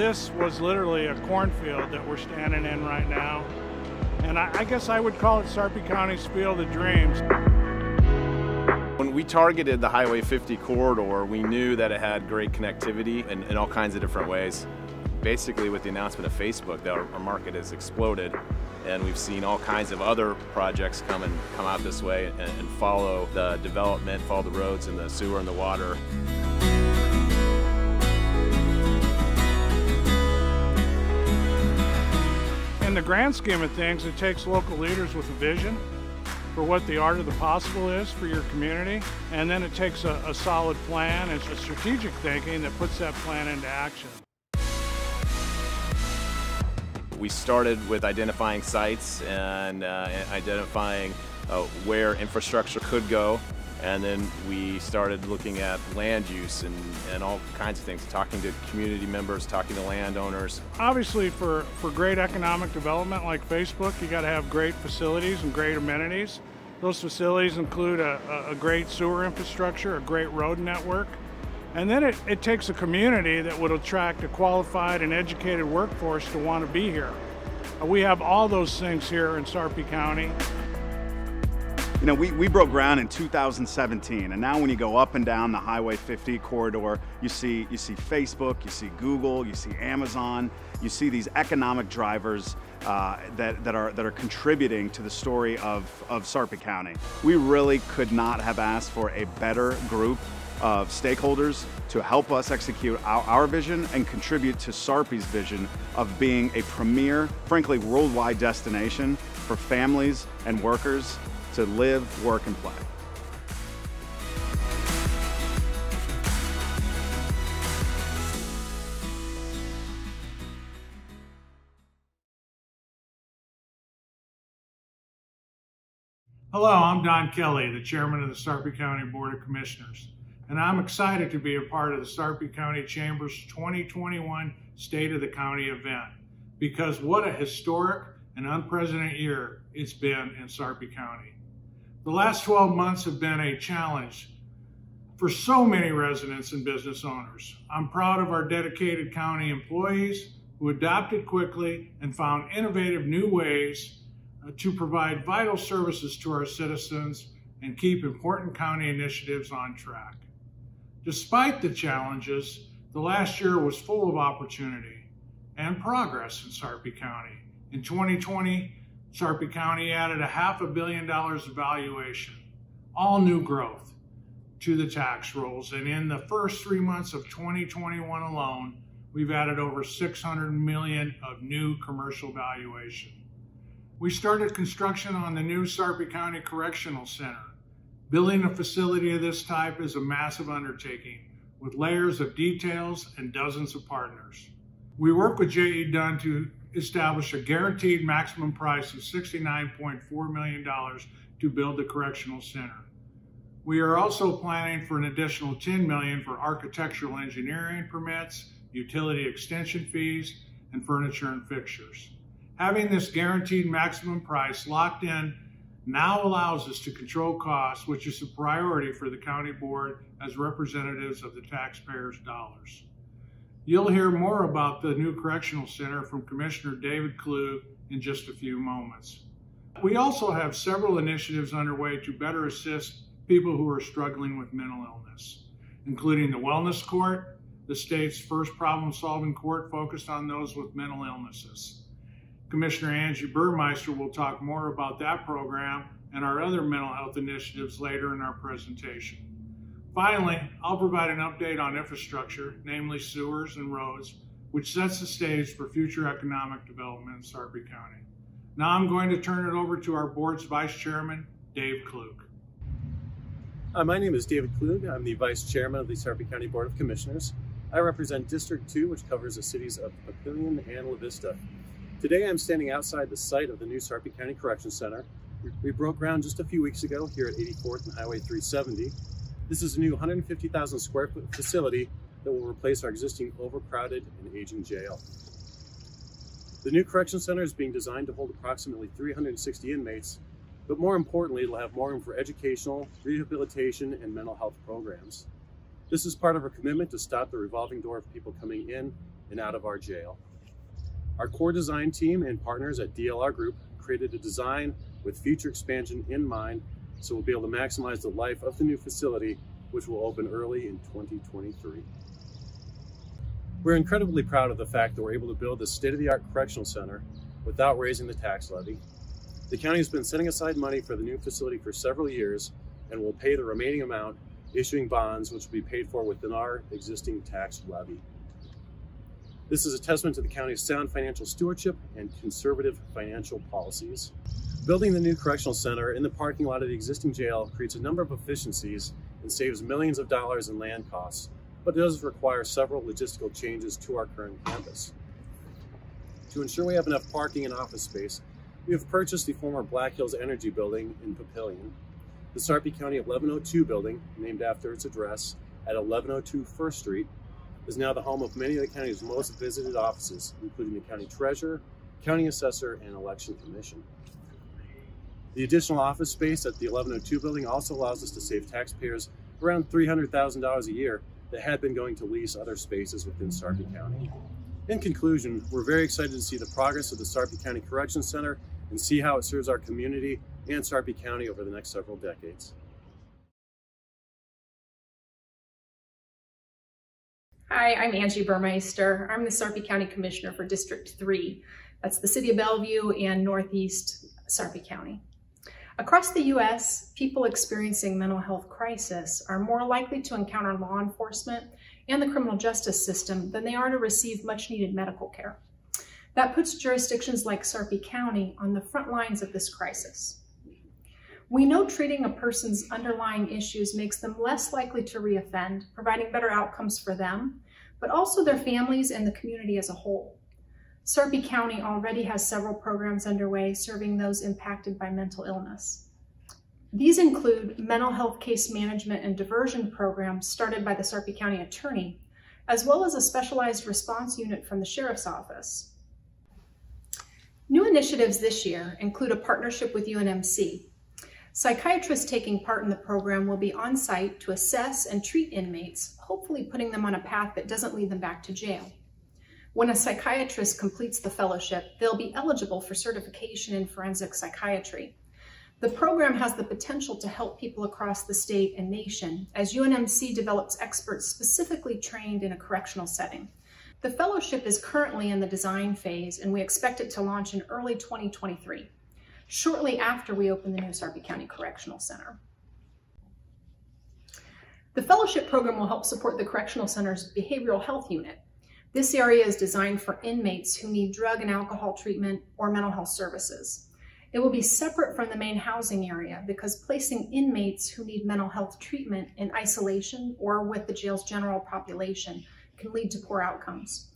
This was literally a cornfield that we're standing in right now. And I guess I would call it Sarpy County's Field of Dreams. When we targeted the Highway 50 corridor, we knew that it had great connectivity in all kinds of different ways. Basically, with the announcement of Facebook, our market has exploded, and we've seen all kinds of other projects come out this way and follow the development, follow the roads and the sewer and the water. In the grand scheme of things, it takes local leaders with a vision for what the art of the possible is for your community, and then it takes a solid plan and a strategic thinking that puts that plan into action. We started with identifying sites and identifying where infrastructure could go, and then we started looking at land use and all kinds of things, talking to community members, talking to landowners. Obviously, for great economic development like Facebook, you got to have great facilities and great amenities. Those facilities include a great sewer infrastructure, a great road network, and then it takes a community that would attract a qualified and educated workforce to want to be here. We have all those things here in Sarpy County. You know, we broke ground in 2017, and now when you go up and down the Highway 50 corridor, you see Facebook, you see Google, you see Amazon, you see these economic drivers that are contributing to the story of Sarpy County. We really could not have asked for a better group of stakeholders to help us execute our vision and contribute to Sarpy's vision of being a premier, frankly, worldwide destination for families and workers to live, work, and play. Hello, I'm Don Kelly, the chairman of the Sarpy County Board of Commissioners, and I'm excited to be a part of the Sarpy County Chamber's 2021 State of the County event, because what a historic and unprecedented year it's been in Sarpy County. The last 12 months have been a challenge for so many residents and business owners. I'm proud of our dedicated county employees who adapted quickly and found innovative new ways to provide vital services to our citizens and keep important county initiatives on track. Despite the challenges, the last year was full of opportunity and progress in Sarpy County. In 2020, Sarpy County added $500 million of valuation, all new growth, to the tax rolls. And in the first 3 months of 2021 alone, we've added over $600 million of new commercial valuation. We started construction on the new Sarpy County Correctional Center. Building a facility of this type is a massive undertaking with layers of details and dozens of partners. We work with J.E. Dunn to establish a guaranteed maximum price of $69.4 million to build the Correctional Center. We are also planning for an additional $10 million for architectural engineering permits, utility extension fees, and furniture and fixtures. Having this guaranteed maximum price locked in now allows us to control costs, which is a priority for the county board as representatives of the taxpayers' dollars. You'll hear more about the new Correctional Center from Commissioner David Klug in just a few moments. We also have several initiatives underway to better assist people who are struggling with mental illness, including the Wellness Court, the state's first problem-solving court focused on those with mental illnesses. Commissioner Angi Burmeister will talk more about that program and our other mental health initiatives later in our presentation. Finally, I'll provide an update on infrastructure, namely sewers and roads, which sets the stage for future economic development in Sarpy County. Now I'm going to turn it over to our board's Vice Chairman, Dave Klug. My name is David Klug. I'm the Vice Chairman of the Sarpy County Board of Commissioners. I represent District 2, which covers the cities of Papillion and La Vista. Today I'm standing outside the site of the new Sarpy County Correctional Center. We broke ground just a few weeks ago here at 84th and Highway 370. This is a new 150,000 square foot facility that will replace our existing overcrowded and aging jail. The new Correctional Center is being designed to hold approximately 360 inmates, but more importantly, it'll have more room for educational, rehabilitation, and mental health programs. This is part of our commitment to stop the revolving door of people coming in and out of our jail. Our core design team and partners at DLR Group created a design with future expansion in mind, so we'll be able to maximize the life of the new facility, which will open early in 2023. We're incredibly proud of the fact that we're able to build this state-of-the-art correctional center without raising the tax levy. The county has been setting aside money for the new facility for several years and will pay the remaining amount, issuing bonds which will be paid for within our existing tax levy. This is a testament to the county's sound financial stewardship and conservative financial policies. Building the new correctional center in the parking lot of the existing jail creates a number of efficiencies and saves millions of dollars in land costs, but it does require several logistical changes to our current campus. To ensure we have enough parking and office space, we have purchased the former Black Hills Energy building in Papillion. The Sarpy County 1102 building, named after its address at 1102 First Street, is now the home of many of the county's most visited offices, including the county treasurer, county assessor, and election commission. The additional office space at the 1102 building also allows us to save taxpayers around $300,000 a year that had been going to lease other spaces within Sarpy County. In conclusion, we're very excited to see the progress of the Sarpy County Correctional Center and see how it serves our community and Sarpy County over the next several decades. Hi, I'm Angi Burmeister. I'm the Sarpy County Commissioner for District 3. That's the City of Bellevue and Northeast Sarpy County. Across the U.S., people experiencing mental health crisis are more likely to encounter law enforcement and the criminal justice system than they are to receive much-needed medical care. That puts jurisdictions like Sarpy County on the front lines of this crisis. We know treating a person's underlying issues makes them less likely to reoffend, providing better outcomes for them, but also their families and the community as a whole. Sarpy County already has several programs underway serving those impacted by mental illness. These include mental health case management and diversion programs started by the Sarpy County Attorney, as well as a specialized response unit from the Sheriff's Office. New initiatives this year include a partnership with UNMC. Psychiatrists taking part in the program will be on site to assess and treat inmates, hopefully putting them on a path that doesn't lead them back to jail. When a psychiatrist completes the fellowship, they'll be eligible for certification in forensic psychiatry. The program has the potential to help people across the state and nation as UNMC develops experts specifically trained in a correctional setting. The fellowship is currently in the design phase, and we expect it to launch in early 2023, shortly after we open the new Sarpy County Correctional Center. The fellowship program will help support the Correctional Center's behavioral health unit. This area is designed for inmates who need drug and alcohol treatment or mental health services. It will be separate from the main housing area because placing inmates who need mental health treatment in isolation or with the jail's general population can lead to poor outcomes.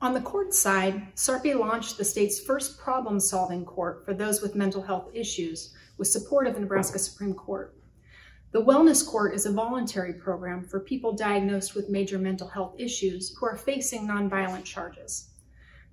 On the court side, Sarpy launched the state's first problem-solving court for those with mental health issues with support of the Nebraska Supreme Court. The Wellness Court is a voluntary program for people diagnosed with major mental health issues who are facing nonviolent charges.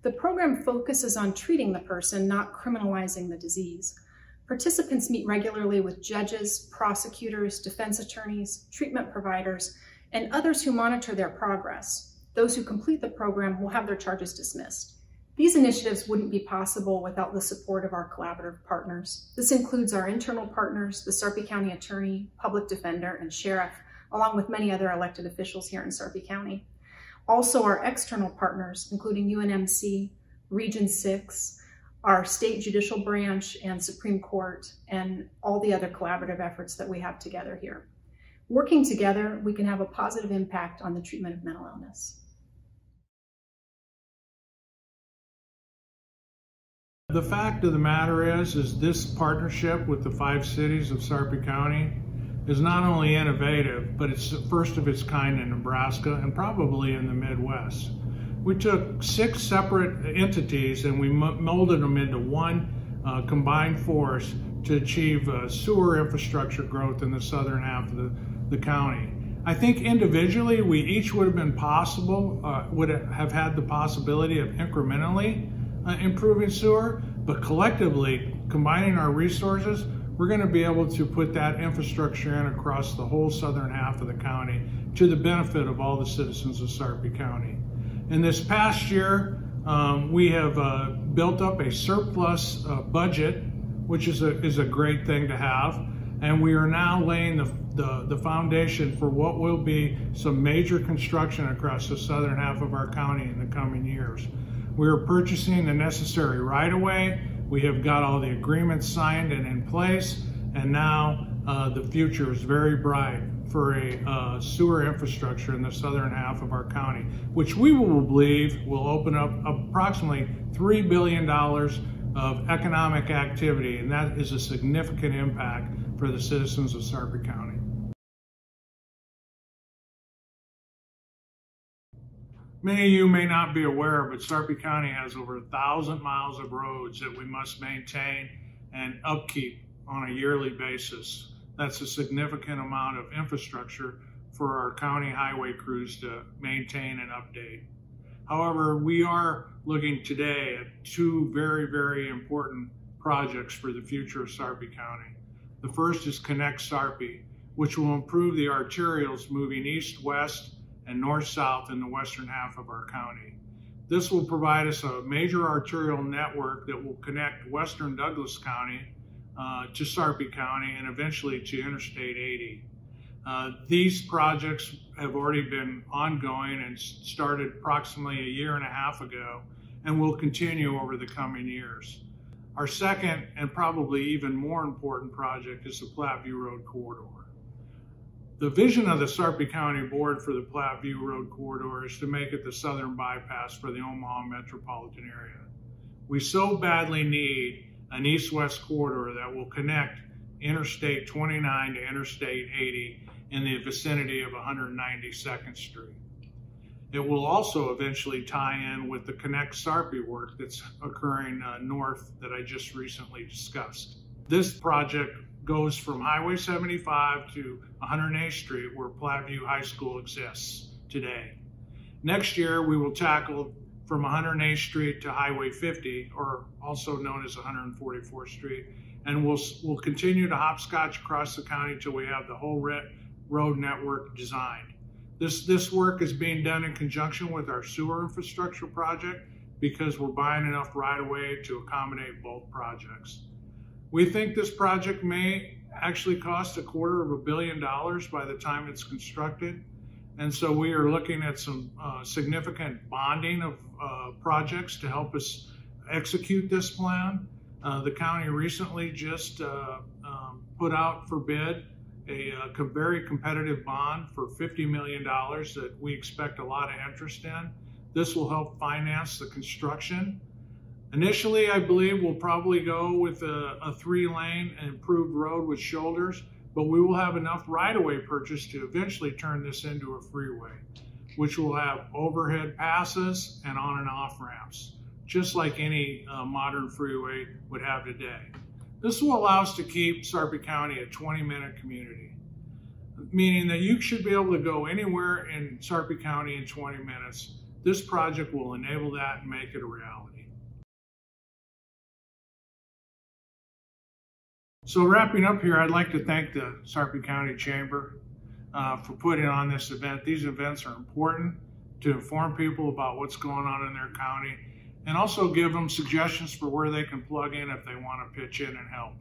The program focuses on treating the person, not criminalizing the disease. Participants meet regularly with judges, prosecutors, defense attorneys, treatment providers, and others who monitor their progress. Those who complete the program will have their charges dismissed. These initiatives wouldn't be possible without the support of our collaborative partners. This includes our internal partners, the Sarpy County Attorney, Public Defender, and Sheriff, along with many other elected officials here in Sarpy County. Also our external partners, including UNMC, Region 6, our state judicial branch and Supreme Court, and all the other collaborative efforts that we have together here. Working together, we can have a positive impact on the treatment of mental illness. The fact of the matter is this partnership with the 5 cities of Sarpy County is not only innovative, but it's the first of its kind in Nebraska and probably in the Midwest. We took 6 separate entities and we molded them into one combined force to achieve sewer infrastructure growth in the southern half of the county. I think individually we each would have been would have had the possibility of incrementally improving sewer, but collectively combining our resources, we're going to be able to put that infrastructure in across the whole southern half of the county to the benefit of all the citizens of Sarpy County. In this past year, we have built up a surplus budget, which is a great thing to have, and we are now laying the foundation for what will be some major construction across the southern half of our county in the coming years. We are purchasing the necessary right-of-way. We have got all the agreements signed and in place, and now the future is very bright for a sewer infrastructure in the southern half of our county, which we will believe will open up approximately $3 billion of economic activity, and that is a significant impact for the citizens of Sarpy County. Many of you may not be aware, but Sarpy County has over 1,000 miles of roads that we must maintain and upkeep on a yearly basis. That's a significant amount of infrastructure for our county highway crews to maintain and update. However, we are looking today at two very, very important projects for the future of Sarpy County. The first is CONNECTSarpy, which will improve the arterials moving east-west and north-south in the western half of our county. This will provide us a major arterial network that will connect western Douglas County to Sarpy County and eventually to Interstate 80. These projects have already been ongoing and started approximately a year and a half ago and will continue over the coming years. Our second and probably even more important project is the Platteview Road corridor. The vision of the Sarpy County Board for the Platteview Road corridor is to make it the southern bypass for the Omaha metropolitan area. We so badly need an east-west corridor that will connect Interstate 29 to Interstate 80 in the vicinity of 192nd Street. It will also eventually tie in with the CONNECTSarpy work that's occurring north that I just recently discussed. This project goes from Highway 75 to 108th Street, where Platteview High School exists today. Next year, we will tackle from 108th Street to Highway 50, or also known as 144th Street, and we'll continue to hopscotch across the county until we have the whole road network designed. This work is being done in conjunction with our sewer infrastructure project because we're buying enough right-of-way to accommodate both projects. We think this project may actually cost $250 million by the time it's constructed. And so we are looking at some significant bonding of projects to help us execute this plan. The county recently just put out for bid a very competitive bond for $50 million that we expect a lot of interest in. This will help finance the construction. Initially, I believe we'll probably go with a 3-lane improved road with shoulders, but we will have enough right-of-way purchase to eventually turn this into a freeway, which will have overhead passes and on and off ramps, just like any modern freeway would have today. This will allow us to keep Sarpy County a 20-minute community, meaning that you should be able to go anywhere in Sarpy County in 20 minutes. This project will enable that and make it a reality. So wrapping up here, I'd like to thank the Sarpy County Chamber for putting on this event. These events are important to inform people about what's going on in their county and also give them suggestions for where they can plug in if they want to pitch in and help.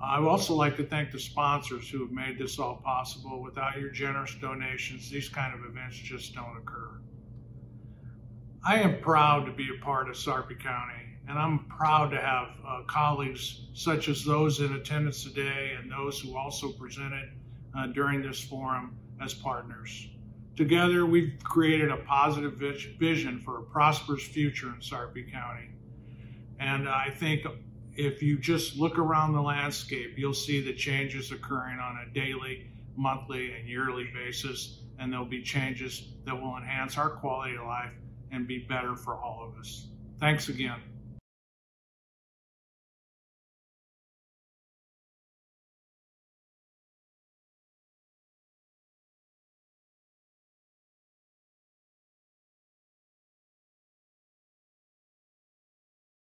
I would also like to thank the sponsors who have made this all possible. Without your generous donations, these kind of events just don't occur. I am proud to be a part of Sarpy County, and I'm proud to have colleagues such as those in attendance today and those who also presented during this forum as partners. Together, we've created a positive vision for a prosperous future in Sarpy County. And I think if you just look around the landscape, you'll see the changes occurring on a daily, monthly, and yearly basis, and there'll be changes that will enhance our quality of life and be better for all of us. Thanks again.